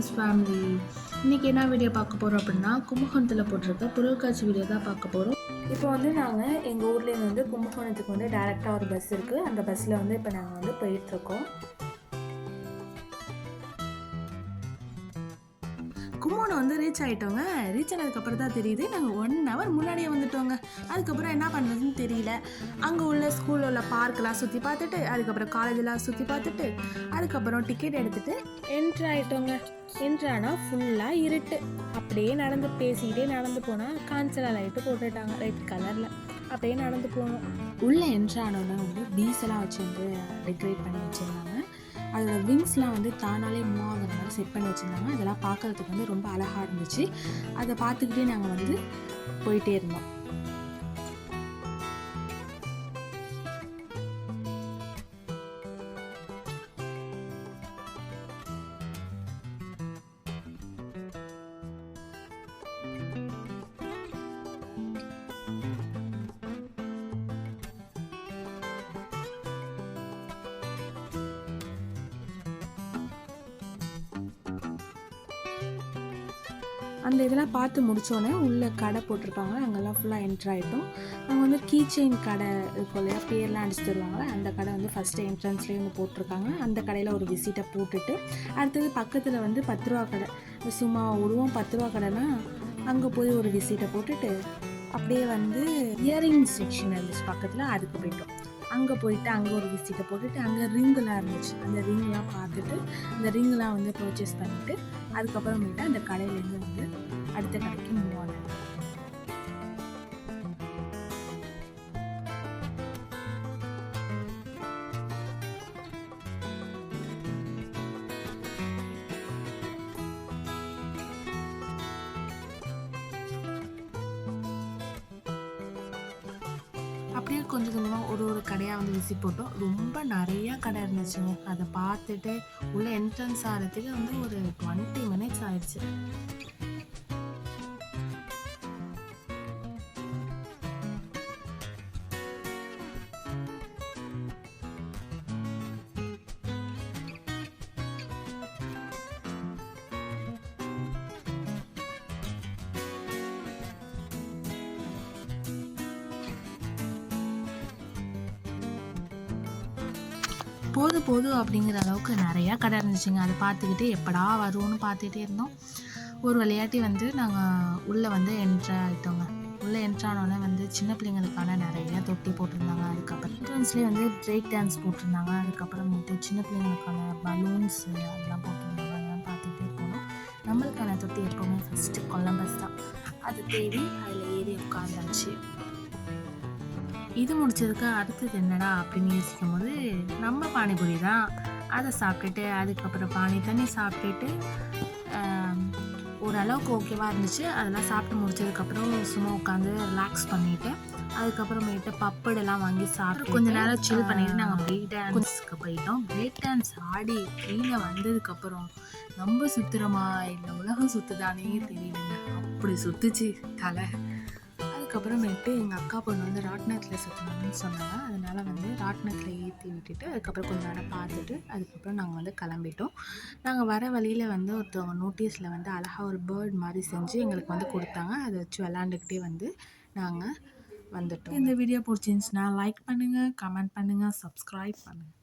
Friends family. இன்றைக்கி என்ன video பார்க்க போகிறோம் அப்படின்னா, கும்பகோணத்தில் போட்டிருக்க பொருட்காட்சி வீடியோ தான் பார்க்க போகிறோம். இப்போ வந்து நாங்கள் எங்கள் ஊர்லேருந்து வந்து கும்பகோணத்துக்கு வந்து டேரெக்டாக ஒரு பஸ் இருக்குது. அந்த பஸ்ஸில் வந்து இப்போ நாங்கள் வந்து போயிட்டுருக்கோம். கும்பகோணம் வந்து ரீச் ஆகிட்டோங்க. ரீச் ஆனதுக்கப்புறம் தான் தெரியுது நாங்கள் 1 hour முன்னாடியே வந்துட்டோங்க. அதுக்கப்புறம் என்ன பண்ணுறதுன்னு தெரியல. அங்கே உள்ள ஸ்கூலில் உள்ள பார்க்கெலாம் சுற்றி பார்த்துட்டு, அதுக்கப்புறம் காலேஜெலாம் சுற்றி பார்த்துட்டு, அதுக்கப்புறம் டிக்கெட் எடுத்துகிட்டு என்ட்ரு ஆகிட்டோங்க. என்ட்ரு ஆனால் ஃபுல்லாக இருட்டு. அப்படியே நடந்து பேசிக்கிட்டே நடந்து போனால் காஞ்சலா லைட்டு போட்டுட்டாங்க ரெட் கலரில். அப்படியே நடந்து போனோம். உள்ளே என்ட்ரு ஆனோன்னா வந்து பீஸெல்லாம் வச்சு வந்து டெக்கரேட் பண்ணி வச்சுருந்தாங்க. அதோட விங்ஸ்லாம் வந்து தானாலே மூவ் ஆகிற மாதிரி செட் பண்ணி வச்சுருந்தாங்க. அதெல்லாம் பார்க்குறதுக்கு வந்து ரொம்ப அழகாக இருந்துச்சு. அதை பார்த்துக்கிட்டே நாங்கள் வந்து போயிட்டே இருந்தோம். அந்த இதெல்லாம் பார்த்து முடித்தோடனே உள்ளே கடை போட்டிருப்பாங்க. அங்கெல்லாம் ஃபுல்லாக என்ட்ரு ஆகிட்டோம். நாங்கள் வந்து கீ செயின் கடை இருக்கும் இல்லையா, பேர்லாம் அடிச்சு தருவாங்க. அந்த கடை வந்து ஃபஸ்ட்டு என்ட்ரன்ஸ்லேயே வந்து போட்டிருக்காங்க. அந்த கடையில் ஒரு விசிட்டை போட்டுட்டு அடுத்தது பக்கத்தில் வந்து 10 ரூபா கடை, சும்மா உருவம் 10 ரூபா கடைனா அங்கே போய் ஒரு விசிட்டை போட்டுட்டு அப்படியே வந்து இயரிங் செக்ஷன் இருந்துச்சு பக்கத்தில், அதுக்கு போயிட்டோம். அங்கே போயிட்டு அங்கே ஒரு விசிட்டை போட்டுட்டு அங்கே ரிங்கெலாம் இருந்துச்சு. அந்த ரிங்லாம் பார்த்துட்டு அந்த ரிங்லாம் வந்து பர்ச்சேஸ் பண்ணிவிட்டு அதுக்கப்புறமேட்டு அந்த கடையிலேருந்து வந்து அடுத்த கடைக்கு மூவ் ஆனேன். அப்படியே கொஞ்சம் கொஞ்சமாக ஒரு கடையாக வந்து விசிட் போட்டோம். ரொம்ப நிறையா கடை இருந்துச்சுங்க. அதை பார்த்துட்டு உள்ளே என்ட்ரன்ஸ் ஆகிறதுக்கு வந்து ஒரு 20 minutes ஆயிடுச்சு. போதும் அப்படிங்கிற அளவுக்கு நிறையா கடை இருந்துச்சுங்க. அதை பார்த்துக்கிட்டே எப்படா வரும்னு பார்த்துட்டே இருந்தோம். ஒரு விளையாட்டி வந்து நாங்கள் உள்ளே வந்து என்ட்ரு ஆகிட்டோங்க. உள்ளே என்ட்ரானோடனே வந்து சின்ன பிள்ளைங்களுக்கான நிறையா தொட்டி போட்டிருந்தாங்க. அதுக்கப்புறம் என்ட்ரன்ஸ்லேயே வந்து பிரேக் டான்ஸ் போட்டிருந்தாங்க. அதுக்கப்புறமேட்டு சின்ன பிள்ளைங்களுக்கான பலூன்ஸு அதெல்லாம் போட்டிருந்தாங்க. அதெல்லாம் பார்த்துக்கிட்டே போனோம். நம்மளுக்கான தொட்டி எப்போவுமே ஃபஸ்ட்டு கொலம்பஸ் தான். அது தேடி அதில் ஏறி உட்காந்தாச்சு. இது முடிச்சதுக்கு அடுத்தது என்னடா அப்படின்னு யோசிக்கும் போது நம்ம பானிபூரி தான். அதை சாப்பிட்டுட்டு அதுக்கப்புறம் தண்ணி சாப்பிட்டுட்டு ஓரளவுக்கு ஓகேவாக இருந்துச்சு. அதெல்லாம் சாப்பிட்டு முடிச்சதுக்கப்புறம் சும்மா உட்காந்து ரிலாக்ஸ் பண்ணிவிட்டு அதுக்கப்புறமேட்டு பப்படெல்லாம் வாங்கி சாப்பிட்டு கொஞ்சம் நேரம் சில் பண்ணிவிட்டு நாங்கள் பிரேக் டான்ஸுக்கு போயிட்டோம். பிரேக் டான்ஸ் ஆடி கீழே வந்ததுக்கப்புறம் நம்ம சுற்றுறோமா இல்லை உலகம் சுற்றுதானே தெரியலங்க. அப்படி சுற்றுச்சு தலை. அதுக்கப்புறமேட்டு எங்கள் அக்கா பொண்ணு வந்து ராட்டினத்தில் சுற்றணும்னு சொன்னாங்க. அதனால் வந்து ராட்டினத்தில் ஏற்றி விட்டுட்டு அதுக்கப்புறம் கொஞ்சம் நேரம் பார்த்துட்டு அதுக்கப்புறம் நாங்கள் வந்து கிளம்பிட்டோம். நாங்கள் வர வழியில் வந்து ஒருத்தவங்க நோட்டீஸில் வந்து அழகாக ஒரு பேர்ட் மாதிரி செஞ்சு எங்களுக்கு வந்து கொடுத்தாங்க. அதை வச்சு விளாண்டுக்கிட்டே வந்து நாங்கள் வந்துட்டோம். இந்த வீடியோ பிடிச்சிருந்துச்சுன்னா லைக் பண்ணுங்கள், கமெண்ட் பண்ணுங்கள், சப்ஸ்கிரைப் பண்ணுங்கள்.